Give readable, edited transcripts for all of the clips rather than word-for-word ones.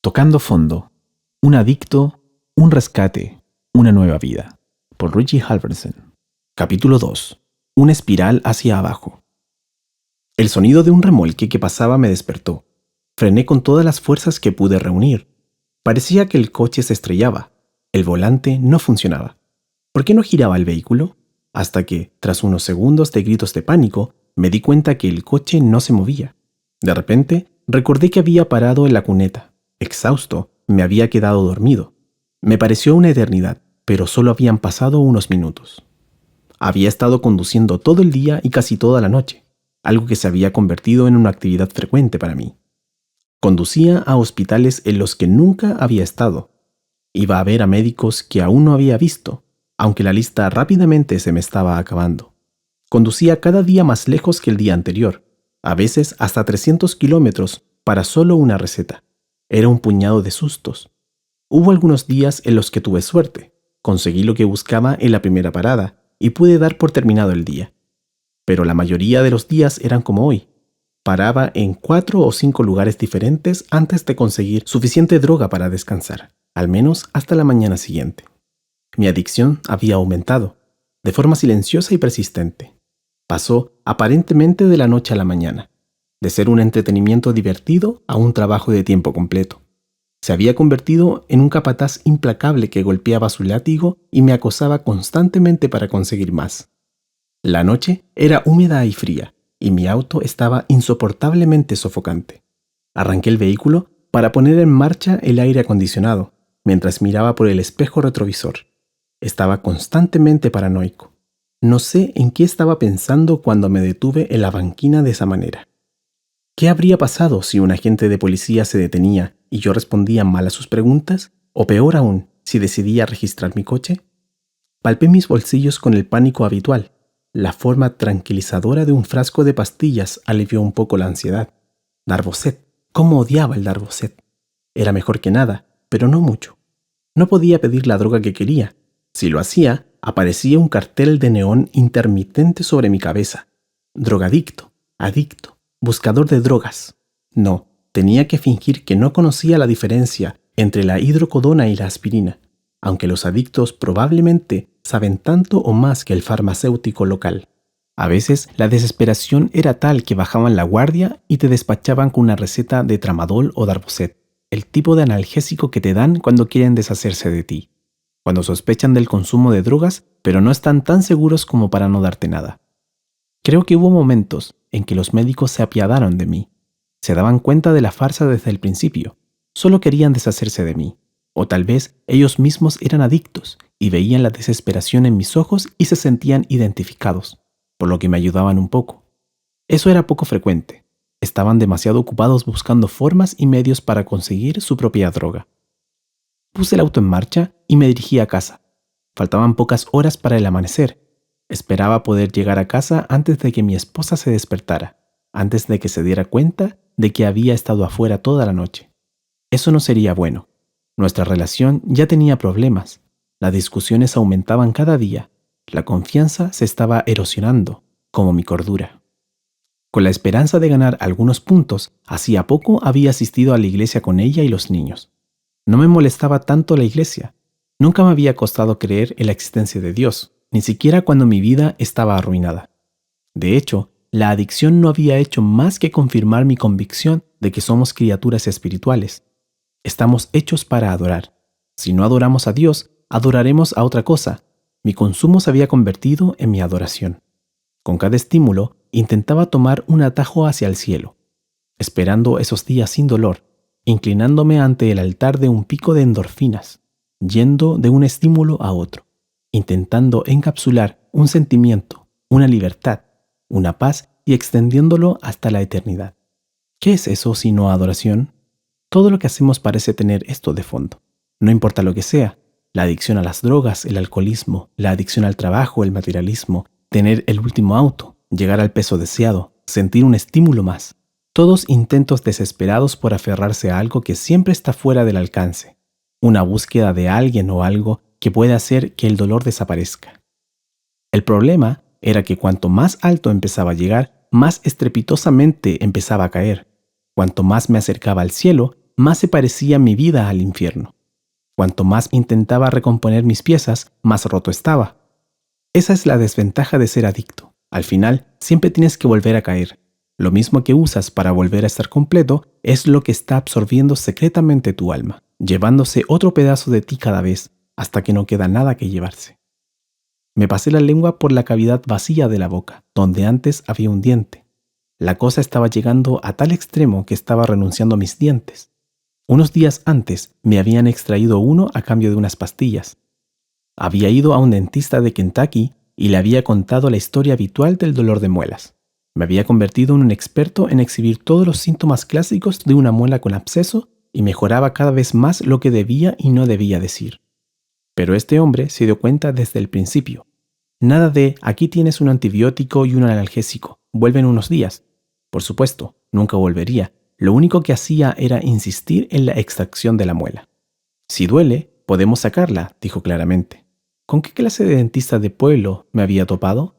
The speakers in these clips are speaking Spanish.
Tocando fondo. Un adicto, un rescate, una nueva vida. Por Richie Halverson. Capítulo 2. Una espiral hacia abajo. El sonido de un remolque que pasaba me despertó. Frené con todas las fuerzas que pude reunir. Parecía que el coche se estrellaba. El volante no funcionaba. ¿Por qué no giraba el vehículo? Hasta que, tras unos segundos de gritos de pánico, me di cuenta que el coche no se movía. De repente, recordé que había parado en la cuneta. Exhausto, me había quedado dormido. Me pareció una eternidad, pero solo habían pasado unos minutos. Había estado conduciendo todo el día y casi toda la noche, algo que se había convertido en una actividad frecuente para mí. Conducía a hospitales en los que nunca había estado. Iba a ver a médicos que aún no había visto, aunque la lista rápidamente se me estaba acabando. Conducía cada día más lejos que el día anterior, a veces hasta 300 kilómetros para solo una receta. Era un puñado de sustos. Hubo algunos días en los que tuve suerte. Conseguí lo que buscaba en la primera parada y pude dar por terminado el día. Pero la mayoría de los días eran como hoy. Paraba en 4 o 5 lugares diferentes antes de conseguir suficiente droga para descansar, al menos hasta la mañana siguiente. Mi adicción había aumentado, de forma silenciosa y persistente. Pasó aparentemente de la noche a la mañana, de ser un entretenimiento divertido a un trabajo de tiempo completo. Se había convertido en un capataz implacable que golpeaba su látigo y me acosaba constantemente para conseguir más. La noche era húmeda y fría, y mi auto estaba insoportablemente sofocante. Arranqué el vehículo para poner en marcha el aire acondicionado, mientras miraba por el espejo retrovisor. Estaba constantemente paranoico. No sé en qué estaba pensando cuando me detuve en la banquina de esa manera. ¿Qué habría pasado si un agente de policía se detenía y yo respondía mal a sus preguntas? O peor aún, si decidía registrar mi coche. Palpé mis bolsillos con el pánico habitual. La forma tranquilizadora de un frasco de pastillas alivió un poco la ansiedad. Darvocet. ¿Cómo odiaba el Darvocet? Era mejor que nada, pero no mucho. No podía pedir la droga que quería. Si lo hacía, aparecía un cartel de neón intermitente sobre mi cabeza. Drogadicto, adicto, buscador de drogas. No, tenía que fingir que no conocía la diferencia entre la hidrocodona y la aspirina, aunque los adictos probablemente saben tanto o más que el farmacéutico local. A veces la desesperación era tal que bajaban la guardia y te despachaban con una receta de tramadol o Darvocet, el tipo de analgésico que te dan cuando quieren deshacerse de ti, cuando sospechan del consumo de drogas, pero no están tan seguros como para no darte nada. Creo que hubo momentos en que los médicos se apiadaron de mí. Se daban cuenta de la farsa desde el principio. Solo querían deshacerse de mí. O tal vez ellos mismos eran adictos y veían la desesperación en mis ojos y se sentían identificados, por lo que me ayudaban un poco. Eso era poco frecuente. Estaban demasiado ocupados buscando formas y medios para conseguir su propia droga. Puse el auto en marcha y me dirigí a casa. Faltaban pocas horas para el amanecer. Esperaba poder llegar a casa antes de que mi esposa se despertara, antes de que se diera cuenta de que había estado afuera toda la noche. Eso no sería bueno. Nuestra relación ya tenía problemas. Las discusiones aumentaban cada día. La confianza se estaba erosionando, como mi cordura. Con la esperanza de ganar algunos puntos, hacía poco había asistido a la iglesia con ella y los niños. No me molestaba tanto la iglesia. Nunca me había costado creer en la existencia de Dios, ni siquiera cuando mi vida estaba arruinada. De hecho, la adicción no había hecho más que confirmar mi convicción de que somos criaturas espirituales. Estamos hechos para adorar. Si no adoramos a Dios, adoraremos a otra cosa. Mi consumo se había convertido en mi adoración. Con cada estímulo, intentaba tomar un atajo hacia el cielo, esperando esos días sin dolor, inclinándome ante el altar de un pico de endorfinas, yendo de un estímulo a otro, intentando encapsular un sentimiento, una libertad, una paz y extendiéndolo hasta la eternidad. ¿Qué es eso sino adoración? Todo lo que hacemos parece tener esto de fondo. No importa lo que sea, la adicción a las drogas, el alcoholismo, la adicción al trabajo, el materialismo, tener el último auto, llegar al peso deseado, sentir un estímulo más. Todos intentos desesperados por aferrarse a algo que siempre está fuera del alcance. Una búsqueda de alguien o algo que puede hacer que el dolor desaparezca. El problema era que cuanto más alto empezaba a llegar, más estrepitosamente empezaba a caer. Cuanto más me acercaba al cielo, más se parecía mi vida al infierno. Cuanto más intentaba recomponer mis piezas, más roto estaba. Esa es la desventaja de ser adicto. Al final, siempre tienes que volver a caer. Lo mismo que usas para volver a estar completo es lo que está absorbiendo secretamente tu alma, llevándose otro pedazo de ti cada vez, hasta que no queda nada que llevarse. Me pasé la lengua por la cavidad vacía de la boca, donde antes había un diente. La cosa estaba llegando a tal extremo que estaba renunciando a mis dientes. Unos días antes me habían extraído uno a cambio de unas pastillas. Había ido a un dentista de Kentucky y le había contado la historia habitual del dolor de muelas. Me había convertido en un experto en exhibir todos los síntomas clásicos de una muela con absceso y mejoraba cada vez más lo que debía y no debía decir. Pero este hombre se dio cuenta desde el principio. Nada de aquí tienes un antibiótico y un analgésico, vuelve en unos días. Por supuesto, nunca volvería. Lo único que hacía era insistir en la extracción de la muela. Si duele, podemos sacarla, dijo claramente. ¿Con qué clase de dentista de pueblo me había topado?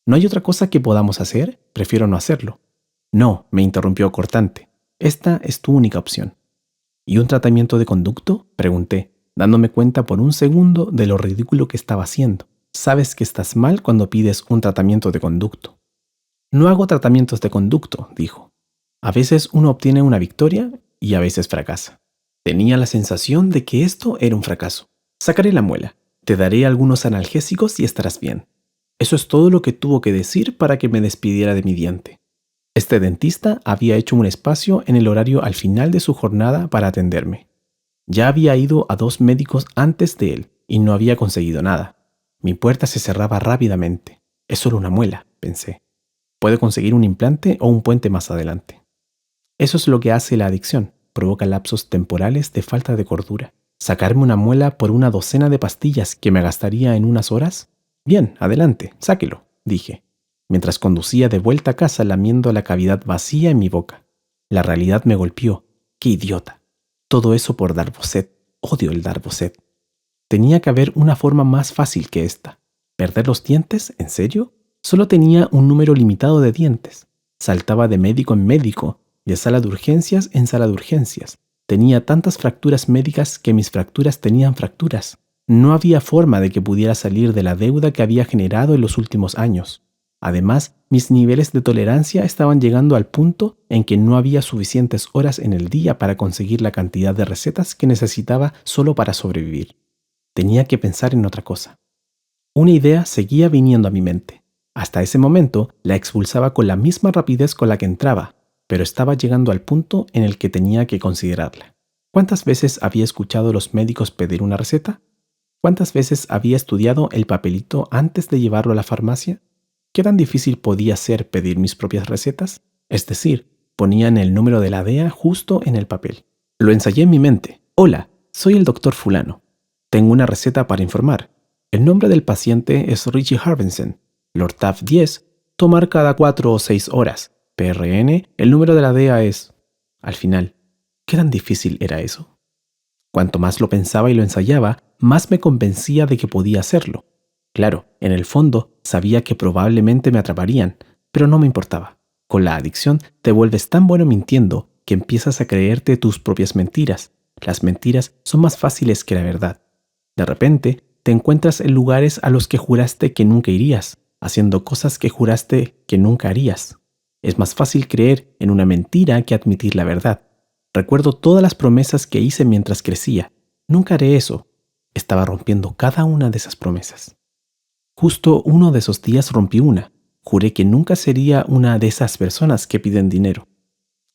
¿No hay otra cosa que podamos hacer? Prefiero no hacerlo. No, me interrumpió cortante. Esta es tu única opción. ¿Y un tratamiento de conducto? Pregunté, dándome cuenta por un segundo de lo ridículo que estaba haciendo. Sabes que estás mal cuando pides un tratamiento de conducto. No hago tratamientos de conducto, dijo. A veces uno obtiene una victoria y a veces fracasa. Tenía la sensación de que esto era un fracaso. Sacaré la muela, te daré algunos analgésicos y estarás bien. Eso es todo lo que tuvo que decir para que me despidiera de mi diente. Este dentista había hecho un espacio en el horario al final de su jornada para atenderme. Ya había ido a 2 médicos antes de él y no había conseguido nada. Mi puerta se cerraba rápidamente. Es solo una muela, pensé. Puedo conseguir un implante o un puente más adelante. Eso es lo que hace la adicción. Provoca lapsos temporales de falta de cordura. ¿Sacarme una muela por una docena de pastillas que me gastaría en unas horas? Bien, adelante, sáquelo, dije, mientras conducía de vuelta a casa lamiendo la cavidad vacía en mi boca. La realidad me golpeó. ¡Qué idiota! Todo eso por Darvocet. Odio el Darvocet. Tenía que haber una forma más fácil que esta. ¿Perder los dientes? ¿En serio? Solo tenía un número limitado de dientes. Saltaba de médico en médico, de sala de urgencias en sala de urgencias. Tenía tantas fracturas médicas que mis fracturas tenían fracturas. No había forma de que pudiera salir de la deuda que había generado en los últimos años. Además, mis niveles de tolerancia estaban llegando al punto en que no había suficientes horas en el día para conseguir la cantidad de recetas que necesitaba solo para sobrevivir. Tenía que pensar en otra cosa. Una idea seguía viniendo a mi mente. Hasta ese momento la expulsaba con la misma rapidez con la que entraba, pero estaba llegando al punto en el que tenía que considerarla. ¿Cuántas veces había escuchado a los médicos pedir una receta? ¿Cuántas veces había estudiado el papelito antes de llevarlo a la farmacia? ¿Qué tan difícil podía ser pedir mis propias recetas? Es decir, ponían el número de la DEA justo en el papel. Lo ensayé en mi mente. Hola, soy el doctor fulano. Tengo una receta para informar. El nombre del paciente es Richie Harbinson. Lortab 10, tomar cada 4 o 6 horas. PRN, el número de la DEA es... Al final, ¿qué tan difícil era eso? Cuanto más lo pensaba y lo ensayaba, más me convencía de que podía hacerlo. Claro, en el fondo sabía que probablemente me atraparían, pero no me importaba. Con la adicción te vuelves tan bueno mintiendo que empiezas a creerte tus propias mentiras. Las mentiras son más fáciles que la verdad. De repente, te encuentras en lugares a los que juraste que nunca irías, haciendo cosas que juraste que nunca harías. Es más fácil creer en una mentira que admitir la verdad. Recuerdo todas las promesas que hice mientras crecía. Nunca haré eso. Estaba rompiendo cada una de esas promesas. Justo uno de esos días rompí una. Juré que nunca sería una de esas personas que piden dinero.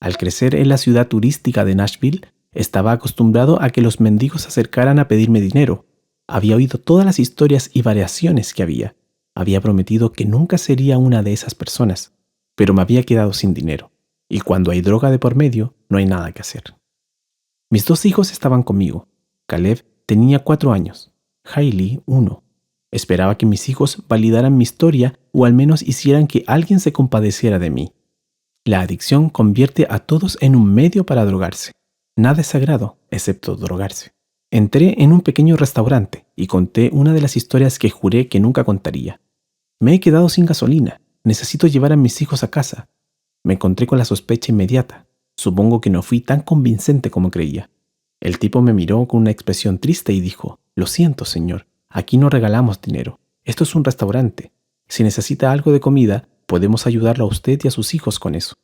Al crecer en la ciudad turística de Nashville, estaba acostumbrado a que los mendigos se acercaran a pedirme dinero. Había oído todas las historias y variaciones que había. Había prometido que nunca sería una de esas personas, pero me había quedado sin dinero. Y cuando hay droga de por medio, no hay nada que hacer. Mis 2 hijos estaban conmigo. Caleb tenía 4 años, Hailey 1. Esperaba que mis hijos validaran mi historia o al menos hicieran que alguien se compadeciera de mí. La adicción convierte a todos en un medio para drogarse. Nada es sagrado, excepto drogarse. Entré en un pequeño restaurante y conté una de las historias que juré que nunca contaría. Me he quedado sin gasolina. Necesito llevar a mis hijos a casa. Me encontré con la sospecha inmediata. Supongo que no fui tan convincente como creía. El tipo me miró con una expresión triste y dijo: «Lo siento, señor, aquí no regalamos dinero. Esto es un restaurante. Si necesita algo de comida, podemos ayudarlo a usted y a sus hijos con eso.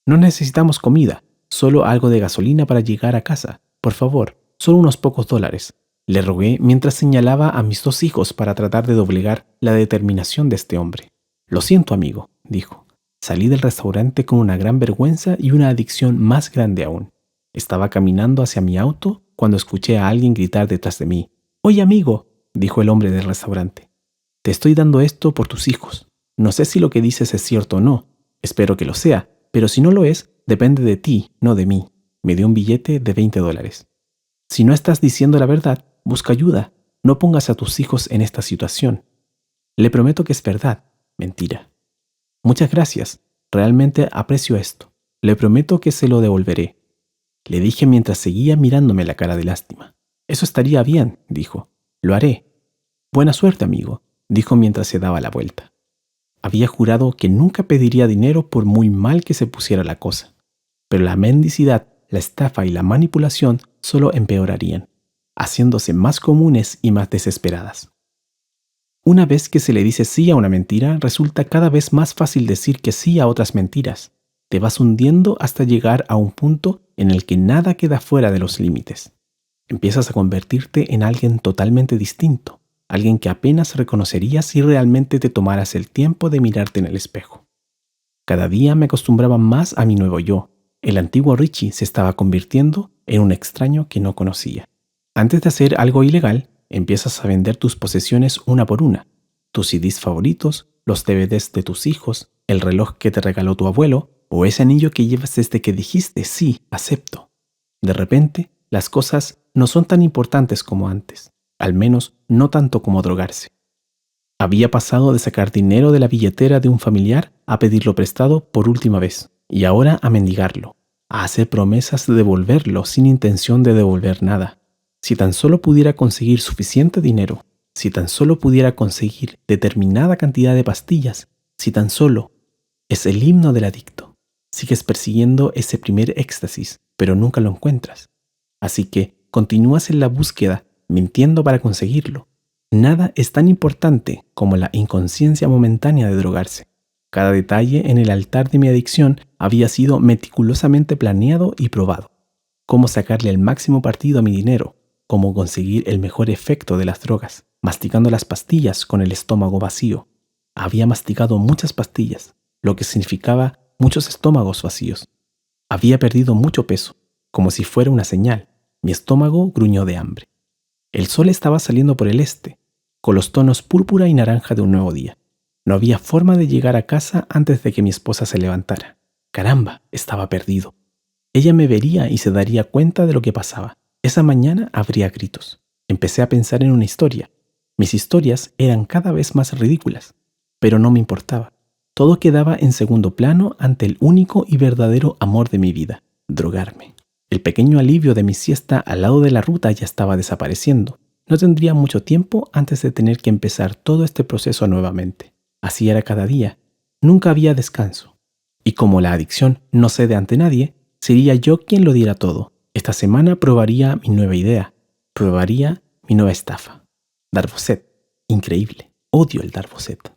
No necesitamos comida, solo algo de gasolina para llegar a casa. Por favor, solo unos pocos dólares», le rogué mientras señalaba a mis 2 hijos para tratar de doblegar la determinación de este hombre. «Lo siento, amigo», dijo. Salí del restaurante con una gran vergüenza y una adicción más grande aún. Estaba caminando hacia mi auto cuando escuché a alguien gritar detrás de mí. «Oye, amigo», dijo el hombre del restaurante, «te estoy dando esto por tus hijos. No sé si lo que dices es cierto o no. Espero que lo sea, pero si no lo es, depende de ti, no de mí». Me dio un billete de $20. «Si no estás diciendo la verdad, busca ayuda. No pongas a tus hijos en esta situación». «Le prometo que es verdad». «Mentira». «Muchas gracias. Realmente aprecio esto. Le prometo que se lo devolveré», le dije mientras seguía mirándome la cara de lástima. «Eso estaría bien», dijo. «Lo haré». «Buena suerte, amigo», dijo mientras se daba la vuelta. Había jurado que nunca pediría dinero por muy mal que se pusiera la cosa. Pero la mendicidad, la estafa y la manipulación solo empeorarían, haciéndose más comunes y más desesperadas. Una vez que se le dice sí a una mentira, resulta cada vez más fácil decir que sí a otras mentiras. Te vas hundiendo hasta llegar a un punto en el que nada queda fuera de los límites. Empiezas a convertirte en alguien totalmente distinto, alguien que apenas reconocerías si realmente te tomaras el tiempo de mirarte en el espejo. Cada día me acostumbraba más a mi nuevo yo. El antiguo Richie se estaba convirtiendo en un extraño que no conocía. Antes de hacer algo ilegal, empiezas a vender tus posesiones una por una. Tus CDs favoritos, los DVDs de tus hijos, el reloj que te regaló tu abuelo o ese anillo que llevas desde que dijiste sí, acepto. De repente, las cosas no son tan importantes como antes, al menos no tanto como drogarse. Había pasado de sacar dinero de la billetera de un familiar a pedirlo prestado por última vez, y ahora a mendigarlo, a hacer promesas de devolverlo sin intención de devolver nada. Si tan solo pudiera conseguir suficiente dinero, si tan solo pudiera conseguir determinada cantidad de pastillas, si tan solo... Es el himno del adicto. Sigues persiguiendo ese primer éxtasis, pero nunca lo encuentras. Así que continúas en la búsqueda, mintiendo para conseguirlo. Nada es tan importante como la inconsciencia momentánea de drogarse. Cada detalle en el altar de mi adicción había sido meticulosamente planeado y probado. Cómo sacarle el máximo partido a mi dinero, cómo conseguir el mejor efecto de las drogas, masticando las pastillas con el estómago vacío. Había masticado muchas pastillas, lo que significaba muchos estómagos vacíos. Había perdido mucho peso, como si fuera una señal. Mi estómago gruñó de hambre. El sol estaba saliendo por el este, con los tonos púrpura y naranja de un nuevo día. No había forma de llegar a casa antes de que mi esposa se levantara. Caramba, estaba perdido. Ella me vería y se daría cuenta de lo que pasaba. Esa mañana habría gritos. Empecé a pensar en una historia. Mis historias eran cada vez más ridículas, pero no me importaba. Todo quedaba en segundo plano ante el único y verdadero amor de mi vida, drogarme. El pequeño alivio de mi siesta al lado de la ruta ya estaba desapareciendo. No tendría mucho tiempo antes de tener que empezar todo este proceso nuevamente. Así era cada día. Nunca había descanso. Y como la adicción no cede ante nadie, sería yo quien lo diera todo. Esta semana probaría mi nueva idea. Probaría mi nueva estafa. Darvocet. Increíble. Odio el Darvocet.